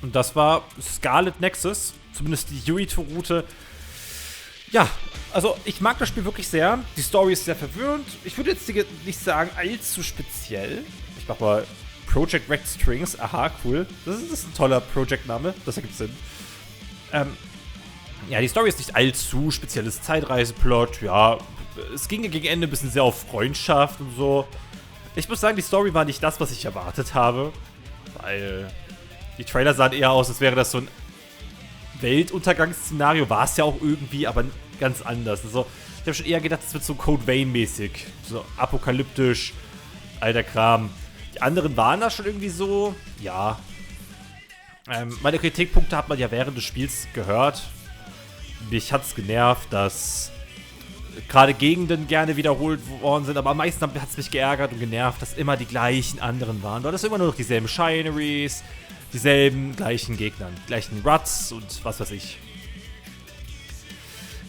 Und das war Scarlet Nexus, zumindest die Route. Ja, also ich mag das Spiel wirklich sehr. Die Story ist sehr verwirrend. Ich würde jetzt nicht sagen, allzu speziell. Ich mach mal Project Red Strings. Aha, cool. Das ist ein toller Project-Name. Das ergibt Sinn. Ja, die Story ist nicht allzu spezielles Zeitreiseplot. Ja, es ging gegen Ende ein bisschen sehr auf Freundschaft und so. Ich muss sagen, die Story war nicht das, was ich erwartet habe. Weil die Trailer sahen eher aus, als wäre das so ein Weltuntergangsszenario. War es ja auch irgendwie, aber ganz anders. Also, ich habe schon eher gedacht, es wird so Code Vein-mäßig. So apokalyptisch, alter Kram. Die anderen waren da schon irgendwie so, ja. Meine Kritikpunkte hat man ja während des Spiels gehört. Mich hat's genervt, dass gerade Gegenden gerne wiederholt worden sind, aber am meisten hat es mich geärgert und genervt, dass immer die gleichen anderen waren. Dort ist immer nur noch dieselben Shineries, dieselben gleichen Gegner, gleichen Ruts und was weiß ich.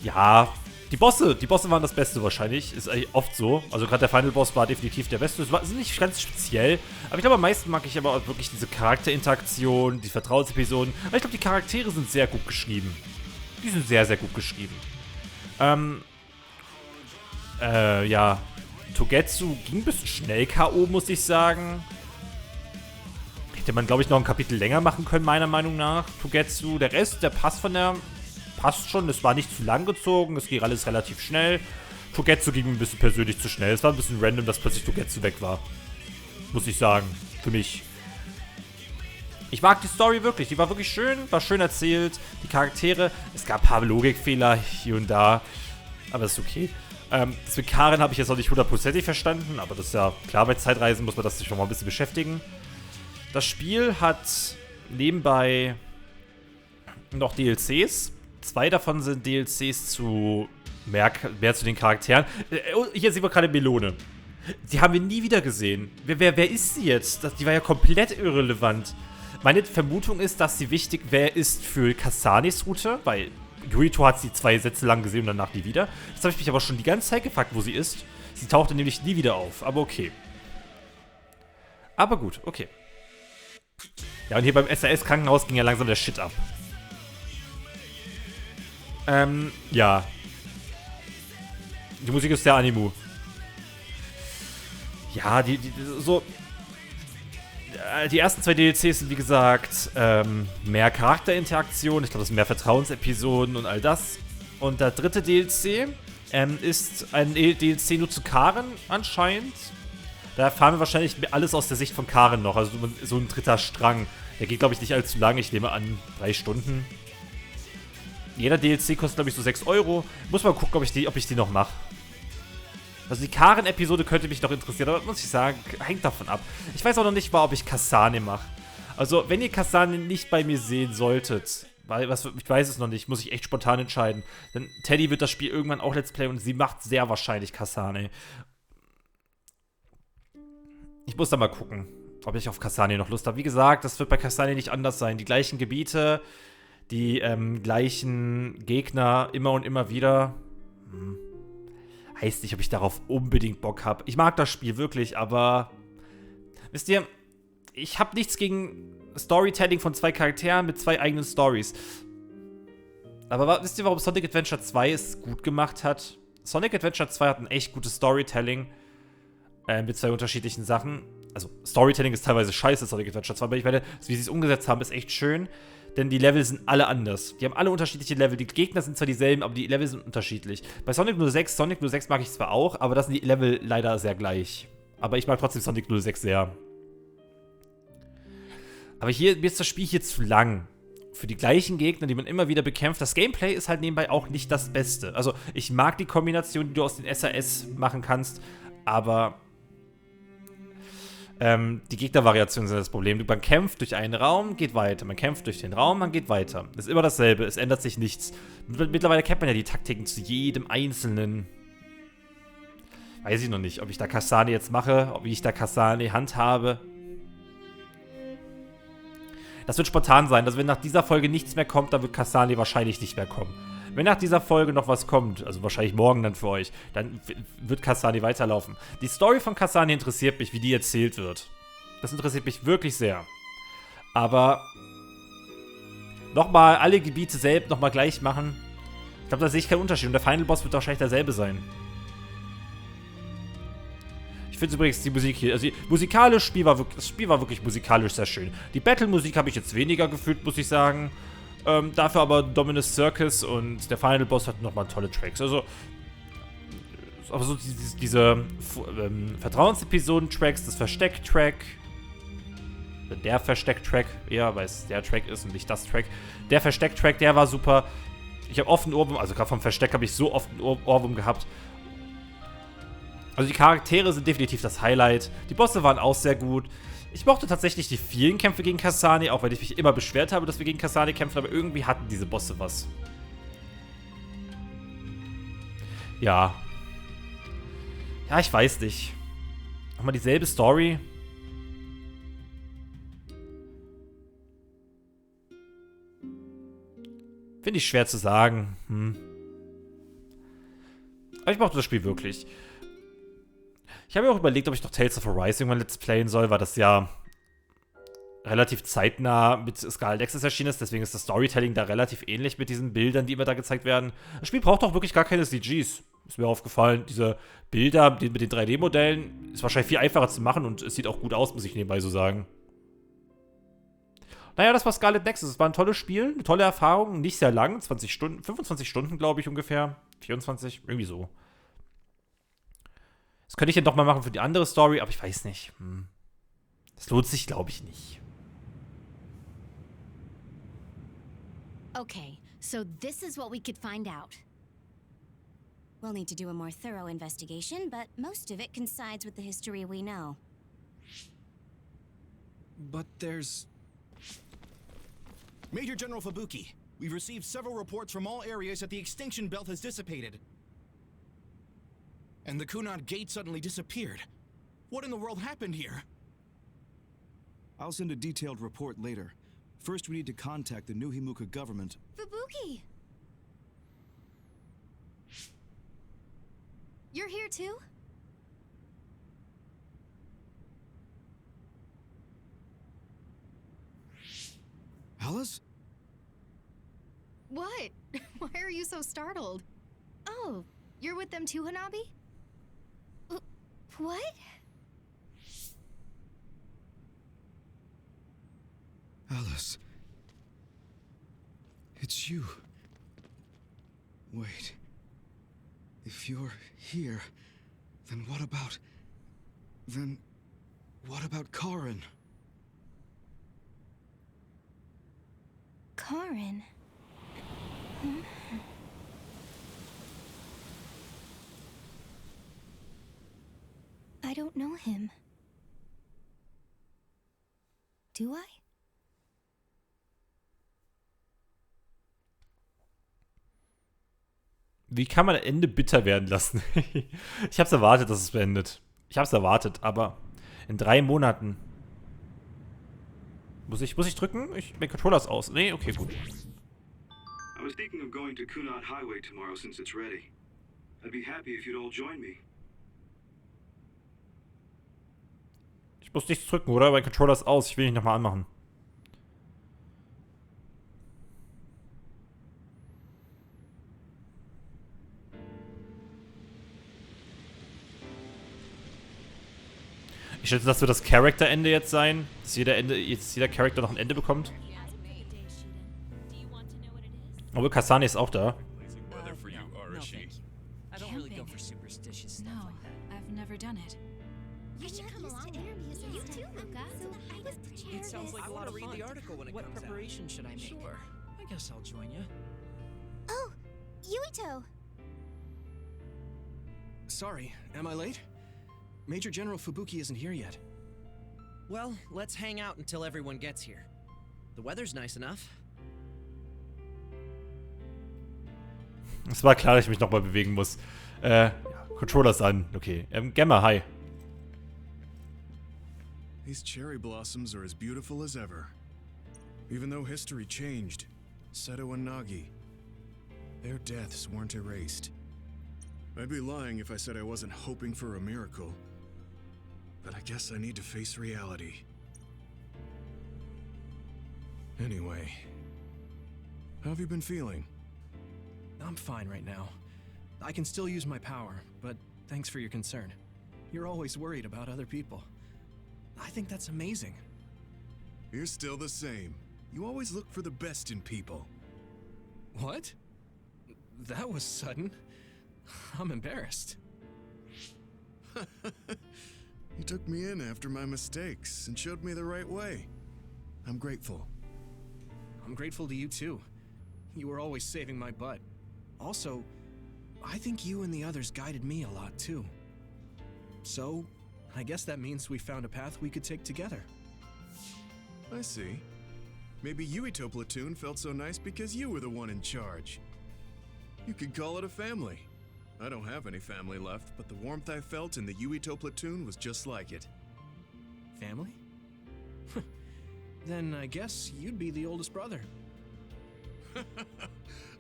Ja, die Bosse waren das Beste wahrscheinlich, ist eigentlich oft so. Also gerade der Final Boss war definitiv der Beste. Es war nicht ganz speziell, aber ich glaube am meisten mag ich aber auch wirklich diese Charakterinteraktion, die Vertrauensepisoden. Aber ich glaube, die Charaktere sind sehr gut geschrieben. Die sind sehr, sehr gut geschrieben. Ja, Togetsu ging ein bisschen schnell K.O., muss ich sagen. Hätte man, glaube ich, noch ein Kapitel länger machen können, meiner Meinung nach. Togetsu, der Rest, der passt schon. Es war nicht zu lang gezogen, es ging alles relativ schnell. Togetsu ging ein bisschen persönlich zu schnell. Es war ein bisschen random, dass plötzlich Togetsu weg war. Muss ich sagen, für mich. Ich mag die Story wirklich, die war wirklich schön, war schön erzählt. Die Charaktere, es gab ein paar Logikfehler hier und da, aber das ist okay. Das mit Karen habe ich jetzt noch nicht hundertprozentig verstanden, aber das ist ja klar, bei Zeitreisen muss man das sich schon mal ein bisschen beschäftigen. Das Spiel hat nebenbei noch DLCs. 2 davon sind DLCs zu mehr zu den Charakteren. Hier sehen wir gerade Melone. Die haben wir nie wieder gesehen. Wer ist sie jetzt? Die war ja komplett irrelevant. Meine Vermutung ist, dass sie wichtig ist für Kasanes Route, weil Yuito hat sie 2 Sätze lang gesehen und danach nie wieder. Jetzt habe ich mich aber schon die ganze Zeit gefragt, wo sie ist. Sie tauchte nämlich nie wieder auf, aber okay. Aber gut, okay. Ja, und hier beim SAS-Krankenhaus ging ja langsam der Shit ab. Ja. Die Musik ist sehr Animu. Ja, die ersten 2 DLCs sind, wie gesagt, mehr Charakterinteraktion. Ich glaube, das sind mehr Vertrauensepisoden und all das. Und der dritte DLC ist ein DLC nur zu Karen anscheinend. Da erfahren wir wahrscheinlich alles aus der Sicht von Karen noch. Also so ein dritter Strang. Der geht, glaube ich, nicht allzu lange. Ich nehme an, 3 Stunden. Jeder DLC kostet, glaube ich, so 6 Euro. Muss mal gucken, ob ich die noch mache. Also die Karen-Episode könnte mich noch interessieren, aber muss ich sagen, hängt davon ab. Ich weiß auch noch nicht mal, ob ich Kasane mache. Also, wenn ihr Kasane nicht bei mir sehen solltet, ich weiß es noch nicht, muss ich echt spontan entscheiden. Denn Teddy wird das Spiel irgendwann auch Let's Play und sie macht sehr wahrscheinlich Kasane. Ich muss da mal gucken, ob ich auf Kasane noch Lust habe. Wie gesagt, das wird bei Kasane nicht anders sein. Die gleichen Gebiete, die gleichen Gegner immer und immer wieder. Heißt nicht, ob ich darauf unbedingt Bock habe. Ich mag das Spiel wirklich, aber wisst ihr, ich habe nichts gegen Storytelling von 2 Charakteren mit 2 eigenen Stories. Aber wisst ihr, warum Sonic Adventure 2 es gut gemacht hat? Sonic Adventure 2 hat ein echt gutes Storytelling mit 2 unterschiedlichen Sachen. Also Storytelling ist teilweise scheiße, Sonic Adventure 2, aber ich werde, wie sie es umgesetzt haben, ist echt schön. Denn die Level sind alle anders. Die haben alle unterschiedliche Level. Die Gegner sind zwar dieselben, aber die Level sind unterschiedlich. Bei Sonic 06 mag ich zwar auch, aber das sind die Level leider sehr gleich. Aber ich mag trotzdem Sonic 06 sehr. Aber mir ist das Spiel hier zu lang. Für die gleichen Gegner, die man immer wieder bekämpft. Das Gameplay ist halt nebenbei auch nicht das Beste. Also, ich mag die Kombination, die du aus den SAS machen kannst, aber die Gegnervariationen sind das Problem. Man kämpft durch einen Raum, geht weiter. Man kämpft durch den Raum, man geht weiter. Das ist immer dasselbe, es ändert sich nichts. Mittlerweile kennt man ja die Taktiken zu jedem Einzelnen. Weiß ich noch nicht, ob ich da Kasane jetzt mache, ob ich da Kasane handhabe. Das wird spontan sein. Also wenn nach dieser Folge nichts mehr kommt, dann wird Kasane wahrscheinlich nicht mehr kommen. Wenn nach dieser Folge noch was kommt, also wahrscheinlich morgen dann für euch, dann wird Kasane weiterlaufen. Die Story von Kasane interessiert mich, wie die erzählt wird. Das interessiert mich wirklich sehr. Aber nochmal alle Gebiete selbst nochmal gleich machen. Ich glaube, da sehe ich keinen Unterschied. Und der Final Boss wird wahrscheinlich derselbe sein. Ich finde übrigens die Musik hier, also musikalisch, das Spiel war wirklich musikalisch sehr schön. Die Battle-Musik habe ich jetzt weniger gefühlt, muss ich sagen. Dafür aber Dominus Circus und der Final Boss hatten nochmal tolle Tracks. Also, aber so diese Vertrauensepisoden-Tracks, das Versteck-Track, der Versteck-Track, eher, weil es der Track ist und nicht das Track. Der Versteck-Track, der war super. Ich habe oft einen Ohrwurm, also gerade vom Versteck habe ich so oft einen Ohrwurm gehabt. Also die Charaktere sind definitiv das Highlight. Die Bosse waren auch sehr gut. Ich mochte tatsächlich die vielen Kämpfe gegen Kasane, auch wenn ich mich immer beschwert habe, dass wir gegen Kasane kämpfen, aber irgendwie hatten diese Bosse was. Ja. Ja, ich weiß nicht. Nochmal dieselbe Story. Finde ich schwer zu sagen. Aber ich mochte das Spiel wirklich. Ich habe mir auch überlegt, ob ich noch Tales of Arise irgendwann Let's Playen soll, weil das ja relativ zeitnah mit Scarlet Nexus erschienen ist. Deswegen ist das Storytelling da relativ ähnlich mit diesen Bildern, die immer da gezeigt werden. Das Spiel braucht auch wirklich gar keine CGs. Ist mir aufgefallen. Diese Bilder mit den 3D-Modellen ist wahrscheinlich viel einfacher zu machen und es sieht auch gut aus, muss ich nebenbei so sagen. Naja, das war Scarlet Nexus. Es war ein tolles Spiel, eine tolle Erfahrung. Nicht sehr lang, 20 Stunden, 25 Stunden, glaube ich, ungefähr. 24, irgendwie so. Das könnte ich ja doch mal machen für die andere Story, aber ich weiß nicht. Das lohnt sich, glaube ich, nicht. Okay, so this is what we could find out. We'll need to do a more thorough investigation, but most of it coincides with the history we know. But there's... Major General Fubuki, we've received several reports from all areas that the extinction belt has dissipated. And the Kunad Gate suddenly disappeared. What in the world happened here? I'll send a detailed report later. First, we need to contact the New Himuka government. Fubuki! You're here too? Alice? What? Why are you so startled? Oh, you're with them too, Hanabi? What? Alice. It's you. Wait. If you're here, then what about... Then... what about Karin? Karin? I don't know him. Do I? Wie kann man Ende bitter werden lassen? Ich hab's erwartet, dass es beendet. Ich hab's erwartet, aber in 3 Monaten. Muss ich drücken? Mein Controller ist aus. Nee, okay, gut. I was thinking of going to Kunad Highway tomorrow since it's ready. I'd be happy if you'd all join me. Ich muss nichts drücken, oder? Mein Controller ist aus. Ich will ihn nochmal anmachen. Ich schätze, das wird das Charakterende jetzt sein. Dass jeder Charakter noch ein Ende bekommt. Obwohl, Kasane ist auch da. It sounds like a lot of fun. The article when it comes out. What preparation should I make? Sure. I guess I'll join you. Oh, Yuito! Sorry, am I late? Major General Fubuki isn't here yet. Well, let's hang out until everyone gets here. The weather's nice enough. Es war klar, dass ich mich nochmal bewegen muss. Controller ist an. Okay. Gemma, hi. These cherry blossoms are as beautiful as ever. Even though history changed, Seto and Nagi, their deaths weren't erased. I'd be lying if I said I wasn't hoping for a miracle. But I guess I need to face reality. Anyway, How have you been feeling? I'm fine right now. I can still use my power, but thanks for your concern. You're always worried about other people. I think that's amazing. You're still the same. You always look for the best in people. What? That was sudden. I'm embarrassed. You took me in after my mistakes and showed me the right way. I'm grateful. I'm grateful to you too. You were always saving my butt. Also, I think you and the others guided me a lot too. So, I guess that means we found a path we could take together. I see. Maybe Yuito Platoon felt so nice because you were the one in charge. You could call it a family. I don't have any family left, but the warmth I felt in the Yuito Platoon was just like it. Family? Then I guess you'd be the oldest brother.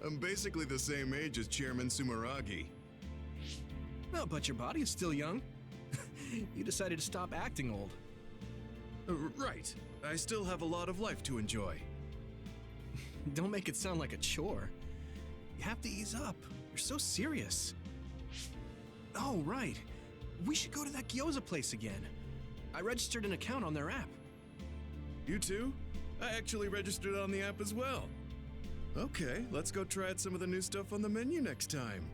I'm basically the same age as Chairman Sumeragi. Oh, but your body is still young. You decided to stop acting old. Right. I still have a lot of life to enjoy. Don't make it sound like a chore. You have to ease up. You're so serious. Oh, right. We should go to that gyoza place again. I registered an account on their app. You too? I actually registered on the app as well. Okay, let's go try out some of the new stuff on the menu next time.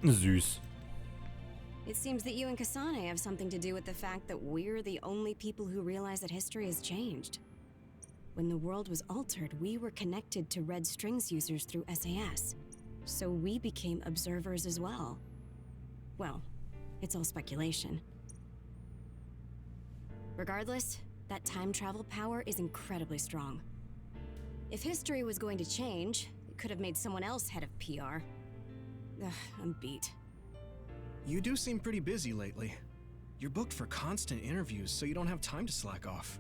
Süß. It seems that you and Kasane have something to do with the fact that we're the only people who realize that history has changed. When the world was altered, we were connected to Red Strings users through SAS. So we became observers as well. Well, it's all speculation. Regardless, that time travel power is incredibly strong. If history was going to change, it could have made someone else head of PR. Ugh, I'm beat. You do seem pretty busy lately. You're booked for constant interviews, so you don't have time to slack off.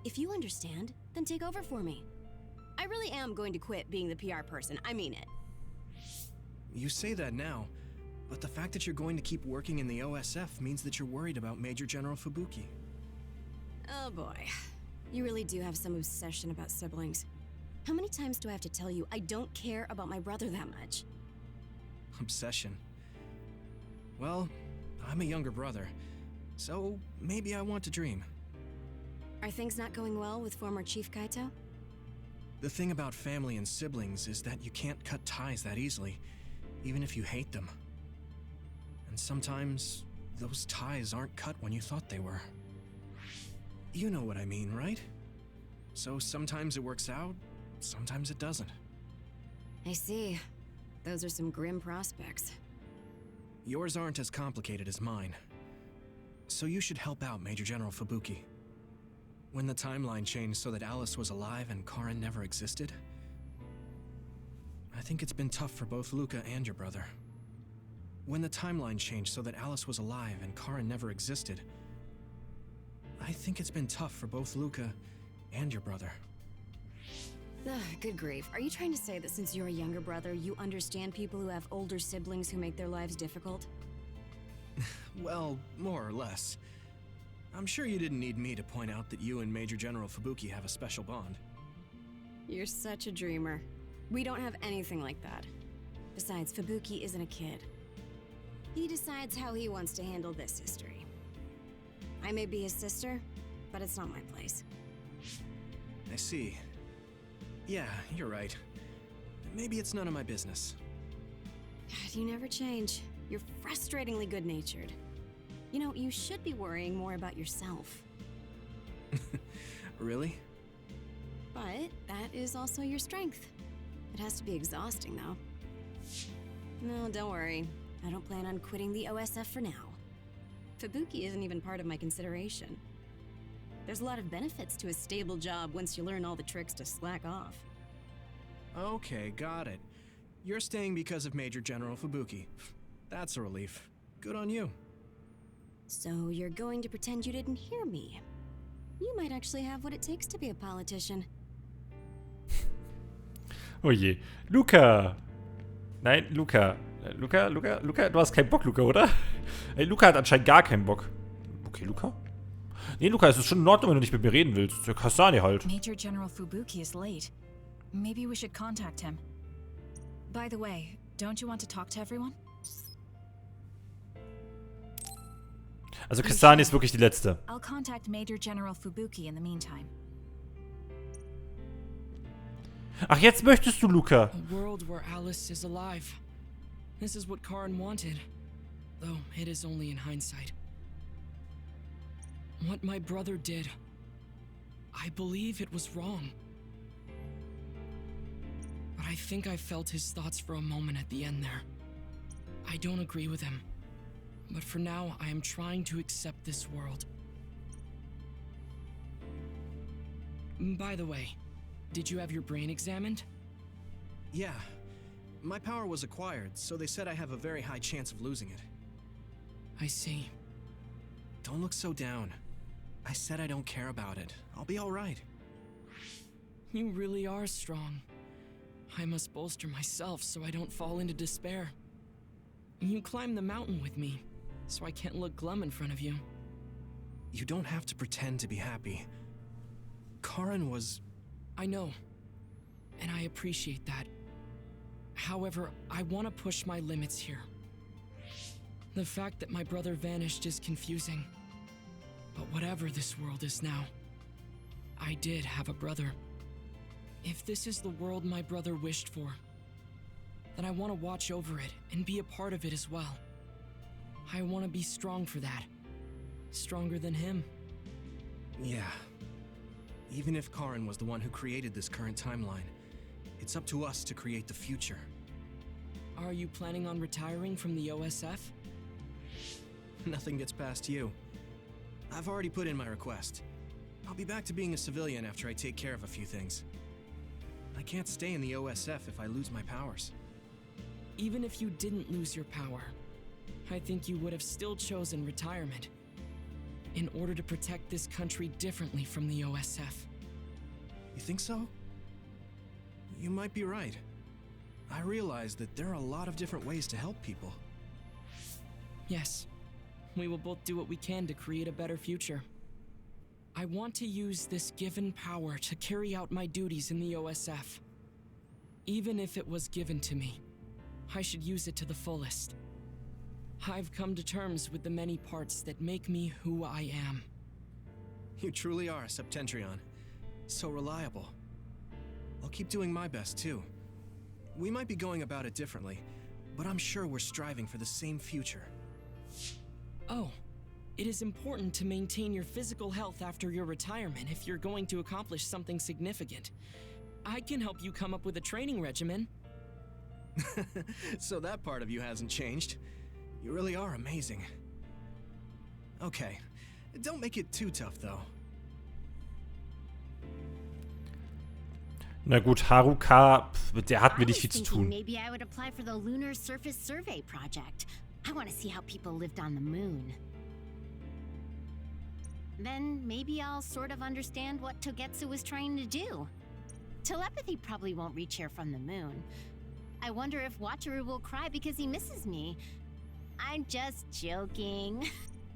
If you understand, then take over for me. I really am going to quit being the PR person, I mean it. You say that now, but the fact that you're going to keep working in the OSF means that you're worried about Major General Fubuki. Oh boy. You really do have some obsession about siblings. How many times do I have to tell you I don't care about my brother that much? Obsession. Well, I'm a younger brother, so maybe I want to dream. Are things not going well with former Chief Kaito? The thing about family and siblings is that you can't cut ties that easily, even if you hate them. And sometimes, those ties aren't cut when you thought they were. You know what I mean, right? So sometimes it works out, sometimes it doesn't. I see. Those are some grim prospects. Yours aren't as complicated as mine. So you should help out Major General Fubuki. When the timeline changed so that Alice was alive and Karin never existed, I think it's been tough for both Luca and your brother. When the timeline changed so that Alice was alive and Karin never existed, I think it's been tough for both Luca and your brother. Ugh, good grief. Are you trying to say that since you're a younger brother, you understand people who have older siblings who make their lives difficult? Well, more or less. I'm sure you didn't need me to point out that you and Major General Fubuki have a special bond. You're such a dreamer. We don't have anything like that. Besides, Fubuki isn't a kid. He decides how he wants to handle this history. I may be his sister, but it's not my place. I see. Yeah, you're right. Maybe it's none of my business. God, you never change. You're frustratingly good-natured. You know, you should be worrying more about yourself. Really? But that is also your strength. It has to be exhausting, though. No, don't worry. I don't plan on quitting the OSF for now. Fubuki isn't even part of my consideration. There's a lot of benefits to a stable job once you learn all the tricks to slack off. Okay, got it. You're staying because of Major General Fubuki. That's a relief. Good on you. So you're going to pretend you didn't hear me. You might actually have what it takes to be a politician. Oh je. Luca! Nein, Luca. Luca, du hast keinen Bock, Luca, oder? Ey, Luca hat anscheinend gar keinen Bock. Okay, Luca? Nee, Luca, es ist schon in Ordnung, wenn du nicht mit mir reden willst. Der Kasane halt. Major General Fubuki is late. Maybe we should contact him. By the way, don't you want to talk to everyone? Also Kasane ist wirklich die Letzte. I'll contact Major General Fubuki in the meantime. Ach, jetzt möchtest du, Luca. A world where Alice is alive. This is what Karen wanted. Though it is only in hindsight. What my brother did, I believe it was wrong. But I think I felt his thoughts for a moment at the end there. I don't agree with him. But for now, I am trying to accept this world. By the way, did you have your brain examined? Yeah. My power was acquired, so they said I have a very high chance of losing it. I see. Don't look so down. I said I don't care about it. I'll be alright. You really are strong. I must bolster myself so I don't fall into despair. You climbed the mountain with me, so I can't look glum in front of you. You don't have to pretend to be happy. Karen was... I know, and I appreciate that. However, I want to push my limits here. The fact that my brother vanished is confusing. But whatever this world is now, I did have a brother. If this is the world my brother wished for, then I want to watch over it and be a part of it as well. I want to be strong for that. Stronger than him. Yeah. Even if Karen was the one who created this current timeline, it's up to us to create the future. Are you planning on retiring from the OSF? Nothing gets past you. I've already put in my request. I'll be back to being a civilian after I take care of a few things. I can't stay in the OSF if I lose my powers. Even if you didn't lose your power, I think you would have still chosen retirement in order to protect this country differently from the OSF. You think so? You might be right. I realize that there are a lot of different ways to help people. Yes, we will both do what we can to create a better future. I want to use this given power to carry out my duties in the OSF. Even if it was given to me, I should use it to the fullest. I've come to terms with the many parts that make me who I am. You truly are a Septentrion. So reliable. I'll keep doing my best too. We might be going about it differently, but I'm sure we're striving for the same future. Oh, it is important to maintain your physical health after your retirement if you're going to accomplish something significant. I can help you come up with a training regimen. So that part of you hasn't changed. You really are amazing. Okay, don't make it too tough though. Na gut, Haruka, mit der hatten wir nicht viel zu tun. Maybe I would apply for the Lunar Surface Survey project. I want to see how people lived on the moon. Then maybe I'll sort of understand what Togetsu was trying to do. Telepathy probably won't reach here from the moon. I wonder if Wataru will cry because he misses me. I'm just joking.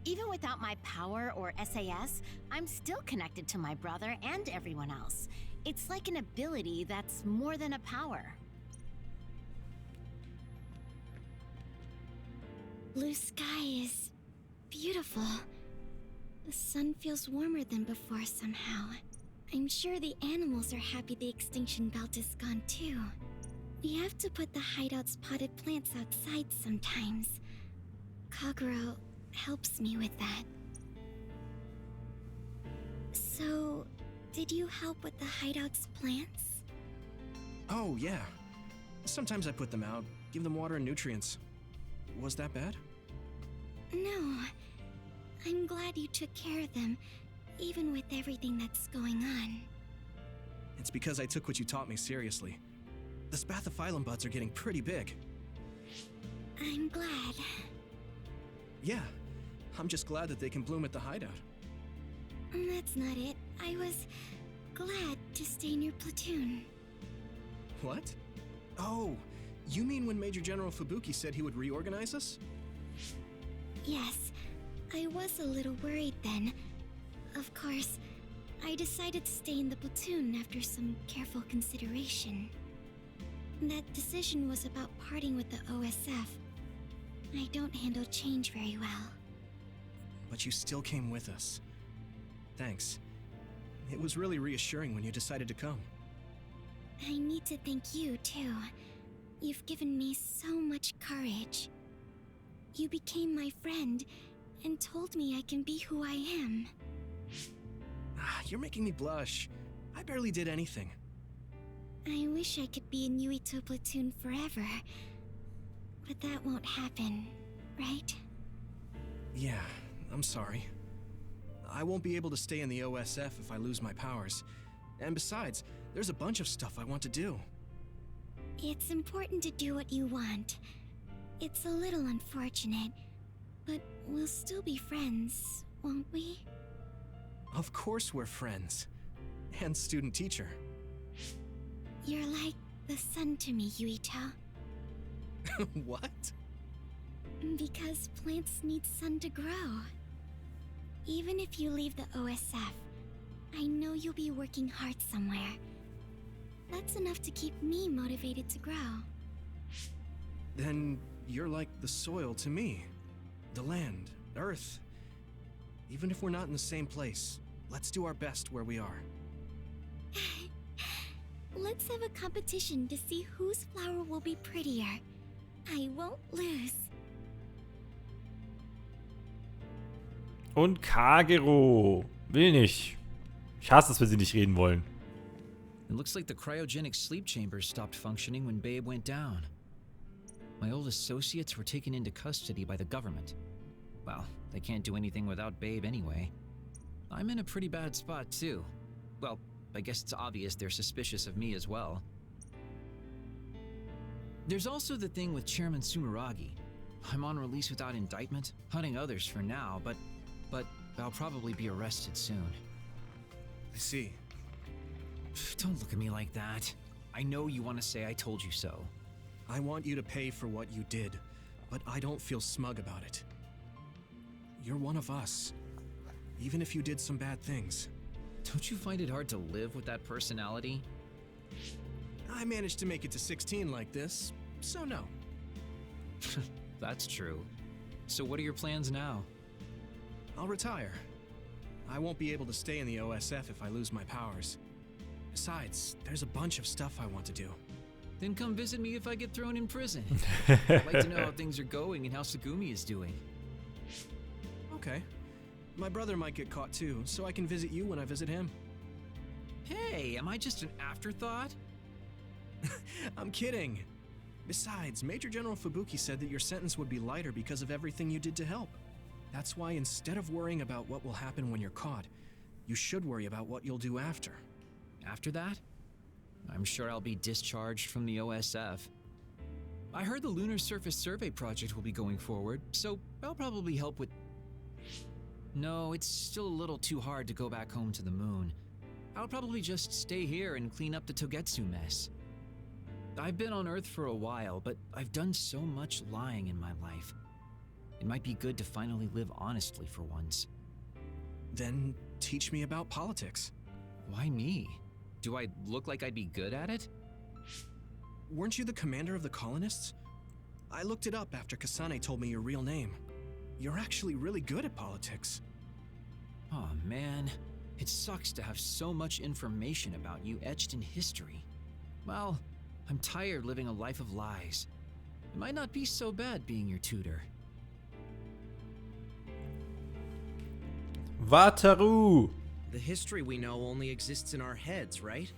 Even without my power or SAS, I'm still connected to my brother and everyone else. It's like an ability that's more than a power. Blue sky is beautiful. The sun feels warmer than before somehow. I'm sure the animals are happy the extinction belt is gone too. We have to put the hideout's potted plants outside sometimes. Kaguro helps me with that. So, did you help with the hideout's plants? Oh, yeah. Sometimes I put them out, give them water and nutrients. Was that bad? No. I'm glad you took care of them, even with everything that's going on. It's because I took what you taught me seriously. The spathiphyllum buds are getting pretty big. I'm glad. Yeah, I'm just glad that they can bloom at the hideout. That's not it. I was glad to stay in your platoon. What? Oh, you mean when Major General Fubuki said he would reorganize us? Yes, I was a little worried then, Of course, I decided to stay in the platoon after some careful consideration. That decision was about parting with the OSF. I don't handle change very well. But you still came with us. Thanks. It was really reassuring when you decided to come. I need to thank you, too. You've given me so much courage. You became my friend and told me I can be who I am. You're making me blush. I barely did anything. I wish I could be in Yuito platoon forever. But that won't happen, right? Yeah, I'm sorry. I won't be able to stay in the OSF if I lose my powers. And besides, there's a bunch of stuff I want to do. It's important to do what you want. It's a little unfortunate, but we'll still be friends, won't we? Of course we're friends. And student-teacher. You're like the sun to me, Yuito. What? Because plants need sun to grow. Even if you leave the OSF, I know you'll be working hard somewhere. That's enough to keep me motivated to grow. Then you're like the soil to me. The land, earth. Even if we're not in the same place, let's do our best where we are. Let's have a competition to see whose flower will be prettier. I won't lose. Und Kagero. Will nicht. Ich hasse es, wenn sie nicht reden wollen. It looks like the cryogenic sleep chambers stopped functioning when Babe went down. My old associates were taken into custody by the government. Well, they can't do anything without Babe anyway. I'm in a pretty bad spot too. Well, I guess it's obvious they're suspicious of me as well. There's also the thing with Chairman Sumeragi. I'm on release without indictment, hunting others for now, but I'll probably be arrested soon. I see. Don't look at me like that. I know you want to say I told you so. I want you to pay for what you did, but I don't feel smug about it. You're one of us, even if you did some bad things. Don't you find it hard to live with that personality? I managed to make it to 16 like this, so no. That's true. So what are your plans now? I'll retire. I won't be able to stay in the OSF if I lose my powers. Besides, there's a bunch of stuff I want to do. Then come visit me if I get thrown in prison. I'd like to know how things are going and how Sagumi is doing. Okay. My brother might get caught too, so I can visit you when I visit him. Hey, am I just an afterthought? I'm kidding. Besides, Major General Fubuki said that your sentence would be lighter because of everything you did to help. That's why instead of worrying about what will happen when you're caught, you should worry about what you'll do after. After that? I'm sure I'll be discharged from the OSF. I heard the Lunar Surface Survey project will be going forward, so I'll probably help with... No, it's still a little too hard to go back home to the moon. I'll probably just stay here and clean up the Togetsu mess. I've been on Earth for a while, but I've done so much lying in my life. It might be good to finally live honestly for once. Then teach me about politics. Why me? Do I look like I'd be good at it? Weren't you the commander of the colonists? I looked it up after Kasane told me your real name. You're actually really good at politics. Oh man, it sucks to have so much information about you etched in history. Well, I'm tired living a life of lies. It might not be so bad being your tutor. Wataru! The history we know only exists in our heads, right?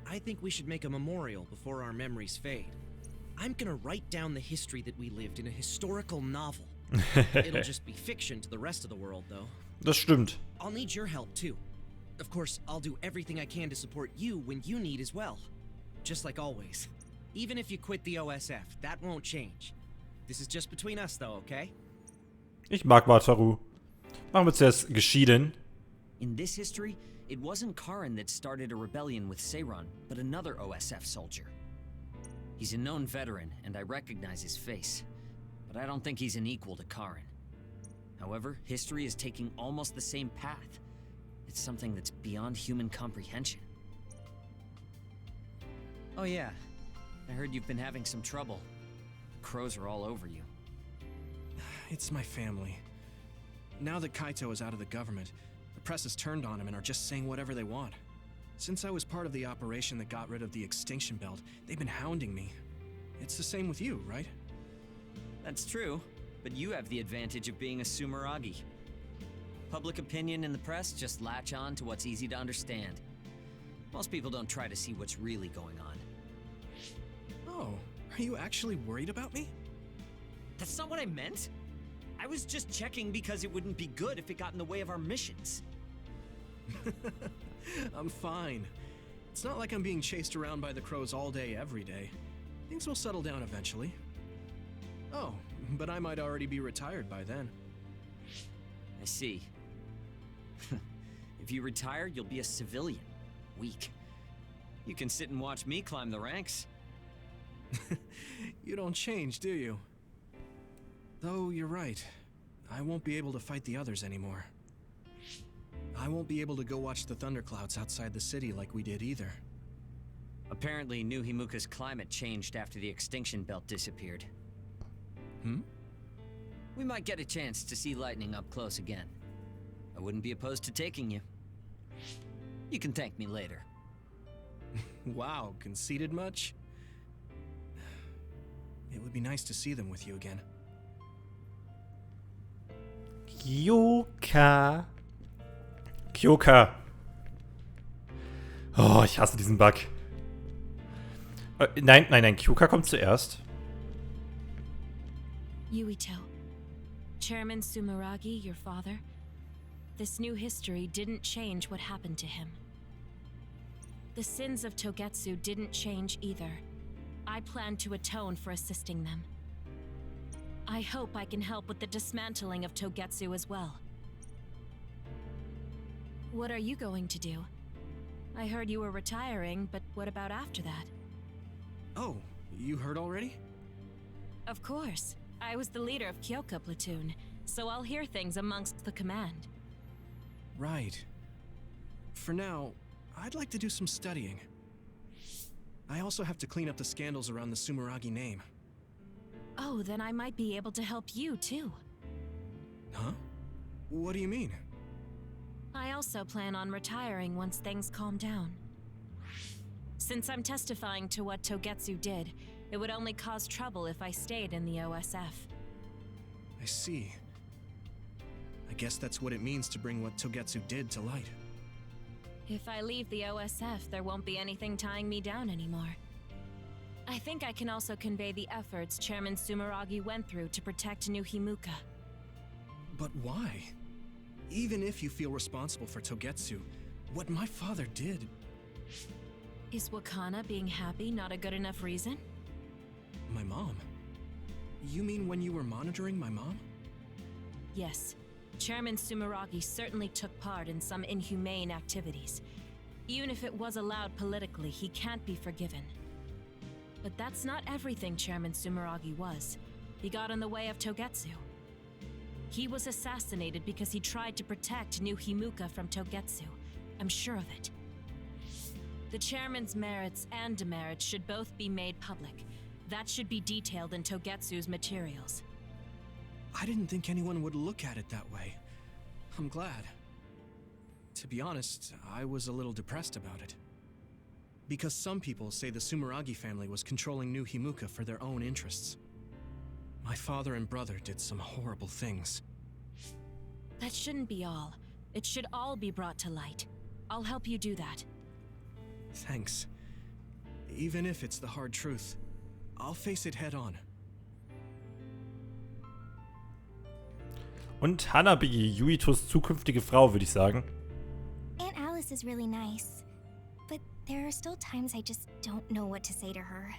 I think we should make a memorial before our memories fade. I'm gonna write down the history that we lived in a historical novel. It'll just be fiction to the rest of the world, though. Das stimmt. I'll need your help, too. Of course, I'll do everything I can to support you when you need as well. Just like always. Even if you quit the OSF, that won't change. This is just between us, though, okay? Ich mag Wataru. Machen wir zuerst geschieden. In this history, it wasn't Karin that started a rebellion with Seiran, but another OSF soldier. He's a known veteran, and I recognize his face. But I don't think he's an equal to Karin. However, history is taking almost the same path. It's something that's beyond human comprehension. Oh yeah, I heard you've been having some trouble. The crows are all over you. It's my family. Now that Kaito is out of the government, the press has turned on him and are just saying whatever they want. Since I was part of the operation that got rid of the extinction belt, they've been hounding me. It's the same with you, right? That's true, but you have the advantage of being a Sumeragi. Public opinion and the press just latch on to what's easy to understand. Most people don't try to see what's really going on. Oh, are you actually worried about me? That's not what I meant. I was just checking because it wouldn't be good if it got in the way of our missions. I'm fine. It's not like I'm being chased around by the crows all day, every day. Things will settle down eventually. Oh, but I might already be retired by then. I see. If you retire, you'll be a civilian. Weak. You can sit and watch me climb the ranks. You don't change, do you? Though you're right. I won't be able to fight the others anymore. I won't be able to go watch the thunderclouds outside the city like we did either. Apparently, New Himuka's climate changed after the extinction belt disappeared. We might get a chance to see lightning up close again. I wouldn't be opposed to taking you. You can thank me later. Wow, conceited much? It would be nice to see them with you again. Kyoka. Kyoka. Oh, ich hasse diesen Bug. Nein, Kyoka kommt zuerst. Yuito. Chairman Sumeragi, your father. This new history didn't change what happened to him. The sins of Togetsu didn't change either. I plan to atone for assisting them. I hope I can help with the dismantling of Togetsu as well. What are you going to do? I heard you were retiring, but what about after that? Oh, you heard already? Of course. I was the leader of Kyoka platoon, so I'll hear things amongst the command. Right. For now, I'd like to do some studying. I also have to clean up the scandals around the Sumeragi name. Oh, then I might be able to help you too. Huh? What do you mean? I also plan on retiring once things calm down. Since I'm testifying to what Togetsu did, it would only cause trouble if I stayed in the OSF. I see. I guess that's what it means to bring what Togetsu did to light. If I leave the OSF, there won't be anything tying me down anymore. I think I can also convey the efforts Chairman Sumeragi went through to protect New Himuka. But why? Even if you feel responsible for Togetsu, what my father did... Is Wakana being happy not a good enough reason? My mom? You mean when you were monitoring my mom? Yes. Chairman Sumeragi certainly took part in some inhumane activities. Even if it was allowed politically, he can't be forgiven. But that's not everything Chairman Sumeragi was. He got in the way of Togetsu. He was assassinated because he tried to protect New Himuka from Togetsu. I'm sure of it. The chairman's merits and demerits should both be made public. That should be detailed in Togetsu's materials. I didn't think anyone would look at it that way. I'm glad. To be honest, I was a little depressed about it. Because some people say the Sumeragi family was controlling New Himuka for their own interests. My father and brother did some horrible things. That shouldn't be all. It should all be brought to light. I'll help you do that. Thanks. Even if it's the hard truth, I'll face it head on. Und Hanabi, Yuitos zukünftige Frau, würde ich sagen. Aunt Alice is really nice, but there are still times I just don't know what to say to her.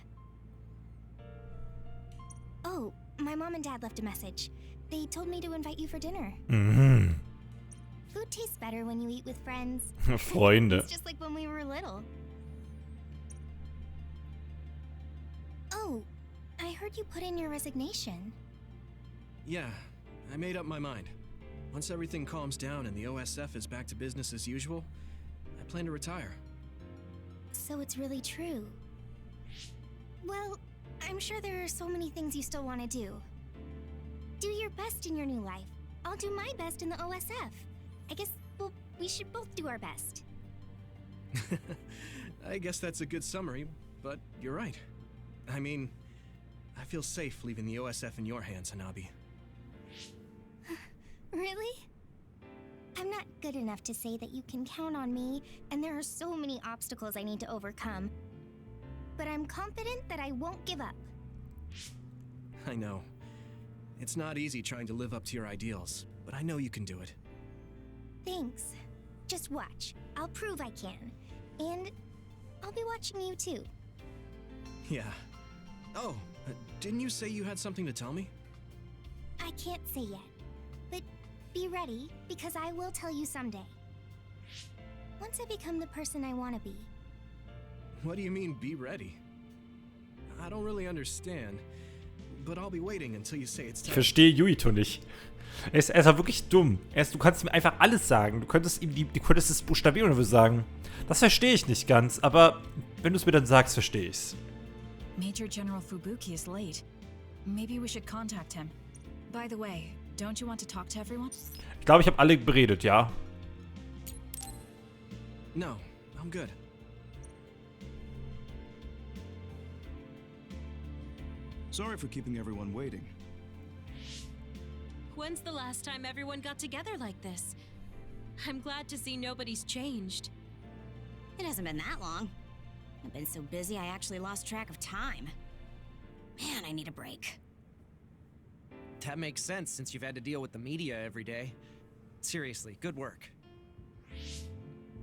Oh, my mom and dad left a message. They told me to invite you for dinner. Food tastes better when you eat with friends. Freunde. It's just like when we were little. Oh, I heard you put in your resignation. Yeah, I made up my mind. Once everything calms down and the OSF is back to business as usual, I plan to retire. So it's really true. Well, I'm sure there are so many things you still want to do. Do your best in your new life. I'll do my best in the OSF. I guess, well, we should both do our best. I guess that's a good summary, but you're right. I mean, I feel safe leaving the OSF in your hands, Hanabi. Really? I'm not good enough to say that you can count on me, and there are so many obstacles I need to overcome. But I'm confident that I won't give up. I know. It's not easy trying to live up to your ideals, but I know you can do it. Thanks. Just watch. I'll prove I can. And I'll be watching you too. Yeah. Oh, didn't you say you had something to tell me? I can't say yet, but be ready, because I will tell you someday. Once I become the person I want to be. What do you mean, be ready? I don't really understand, but I'll be waiting until you say it's time. Ich verstehe Yuito nicht. Er ist einfach wirklich dumm. Du kannst ihm einfach alles sagen. Du könntest es buchstabieren und würde sagen, das verstehe ich nicht ganz, aber wenn du es mir dann sagst, verstehe ich's. Major General Fubuki is late. Maybe we should contact him. By the way, don't you want to talk to everyone? Ich glaube, ich habe alle beredet, ja? No, I'm good. Sorry for keeping everyone waiting. When's the last time everyone got together like this? I'm glad to see nobody's changed. It hasn't been that long. I've been so busy I actually lost track of time. Man, I need a break. That makes sense since you've had to deal with the media every day. Seriously, good work.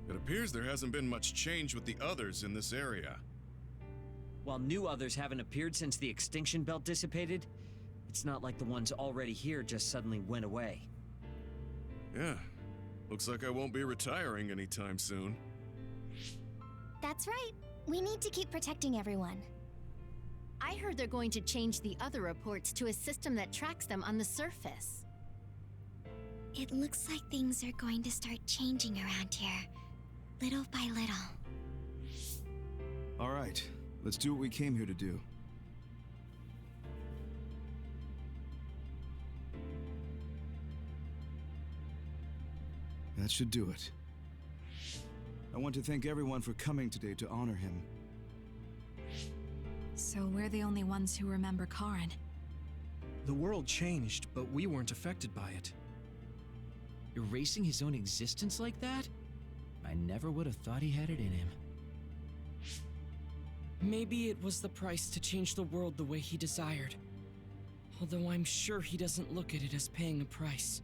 It appears there hasn't been much change with the others in this area. While new others haven't appeared since the extinction belt dissipated, it's not like the ones already here just suddenly went away. Yeah. Looks like I won't be retiring anytime soon. That's right. We need to keep protecting everyone. I heard they're going to change the other reports to a system that tracks them on the surface. It looks like things are going to start changing around here, little by little. All right, let's do what we came here to do. That should do it. I want to thank everyone for coming today to honor him. So we're the only ones who remember Karen. The world changed, but we weren't affected by it. Erasing his own existence like that? I never would have thought he had it in him. Maybe it was the price to change the world the way he desired. Although I'm sure he doesn't look at it as paying a price.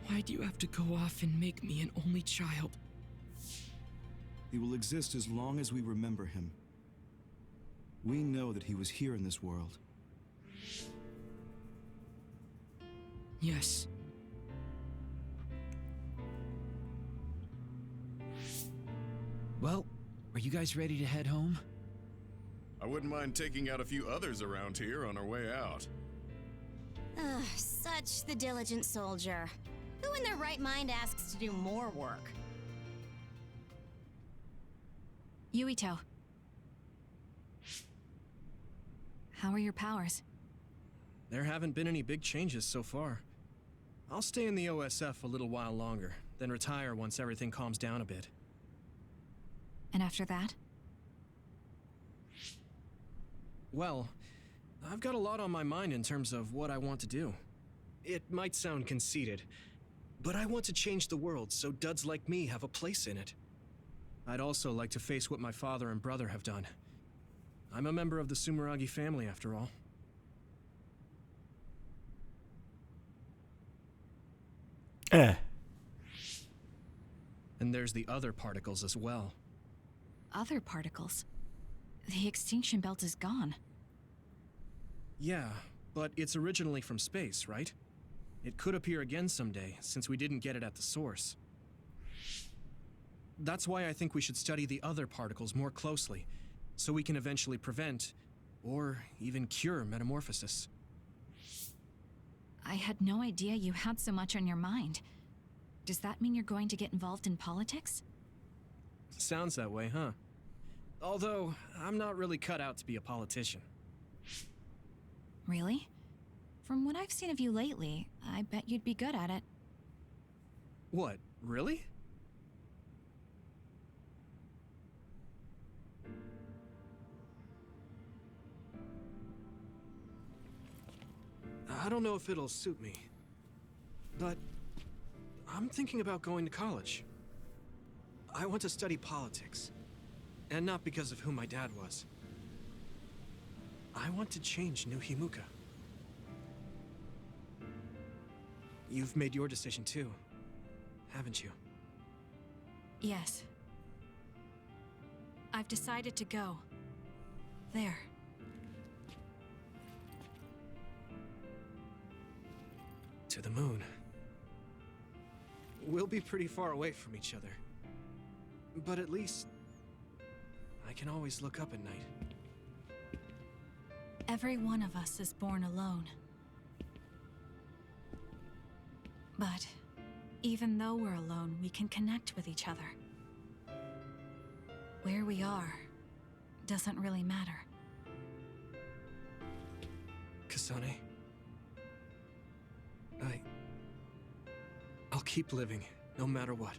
Why do you have to go off and make me an only child? He will exist as long as we remember him. We know that he was here in this world. Yes. Well, are you guys ready to head home? I wouldn't mind taking out a few others around here on our way out. Ugh, such the diligent soldier. Who in their right mind asks to do more work? Yuito. How are your powers? There haven't been any big changes so far. I'll stay in the OSF a little while longer, then retire once everything calms down a bit. And after that? Well, I've got a lot on my mind in terms of what I want to do. It might sound conceited, but I want to change the world so duds like me have a place in it. I'd also like to face what my father and brother have done. I'm a member of the Sumeragi family, after all. And there's the other particles as well. Other particles? The extinction belt is gone. Yeah, but it's originally from space, right? It could appear again someday, since we didn't get it at the source. That's why I think we should study the other particles more closely, so we can eventually prevent, or even cure metamorphosis. I had no idea you had so much on your mind. Does that mean you're going to get involved in politics? Sounds that way, huh? Although, I'm not really cut out to be a politician. Really? From what I've seen of you lately, I bet you'd be good at it. What, really? I don't know if it'll suit me, but I'm thinking about going to college. I want to study politics, and not because of who my dad was. I want to change New Himuka. You've made your decision too, haven't you? Yes. I've decided to go. There. To the moon. We'll be pretty far away from each other. But at least I can always look up at night. Every one of us is born alone. But even though we're alone, we can connect with each other. Where we are doesn't really matter. Kasane, I'll keep living, no matter what.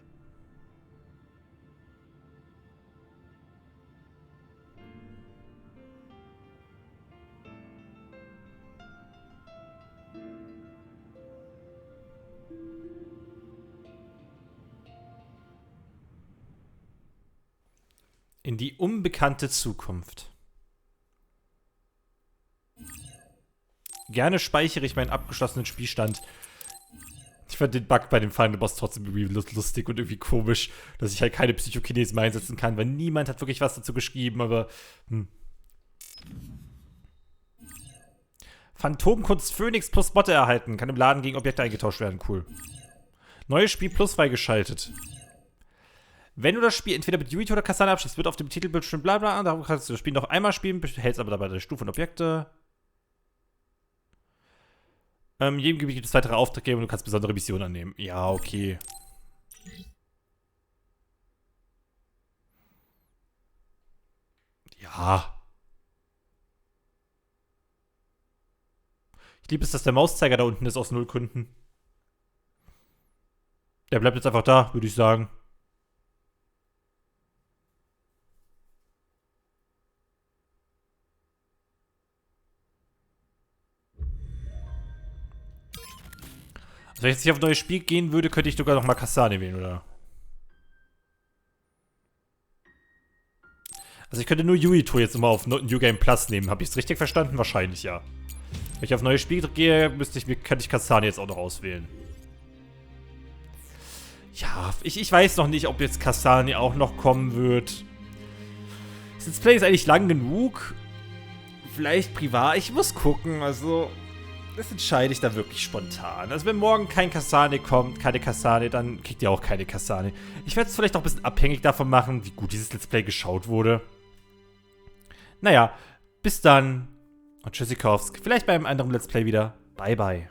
In die unbekannte Zukunft. Gerne speichere ich meinen abgeschlossenen Spielstand. Ich fand den Bug bei dem Final Boss trotzdem irgendwie lustig und irgendwie komisch, dass ich halt keine Psychokinesen mehr einsetzen kann, weil niemand hat wirklich was dazu geschrieben, aber Phantomkunst Phoenix plus Botte erhalten. Kann im Laden gegen Objekte eingetauscht werden. Cool. Neues Spiel plus freigeschaltet. Wenn du das Spiel entweder mit Yuito oder Kasane abschließt, wird auf dem Titelbildschirm bla bla, darum kannst du das Spiel noch einmal spielen, behältst aber dabei deine Stufe und Objekte. Jedem Gebiet gibt es weitere Aufträge und du kannst besondere Missionen annehmen. Ja, okay. Ja. Ich liebe es, dass der Mauszeiger da unten ist aus Nullgründen. Der bleibt jetzt einfach da, würde ich sagen. Also wenn ich jetzt auf ein neues Spiel gehen würde, könnte ich sogar noch mal Kasane wählen, oder? Also ich könnte nur Yuito jetzt immer auf New Game Plus nehmen. Habe ich es richtig verstanden? Wahrscheinlich, ja. Wenn ich auf neues Spiel gehe, könnte ich Kasane jetzt auch noch auswählen. Ja, ich weiß noch nicht, ob jetzt Kasane auch noch kommen wird. Das Let's Play ist eigentlich lang genug. Vielleicht privat. Ich muss gucken, also... Das entscheide ich da wirklich spontan. Also wenn morgen kein Kasane kommt, keine Kasane, dann kriegt ihr auch keine Kasane. Ich werde es vielleicht auch ein bisschen abhängig davon machen, wie gut dieses Let's Play geschaut wurde. Naja, bis dann und Tschüssikowski. Vielleicht bei einem anderen Let's Play wieder. Bye, bye.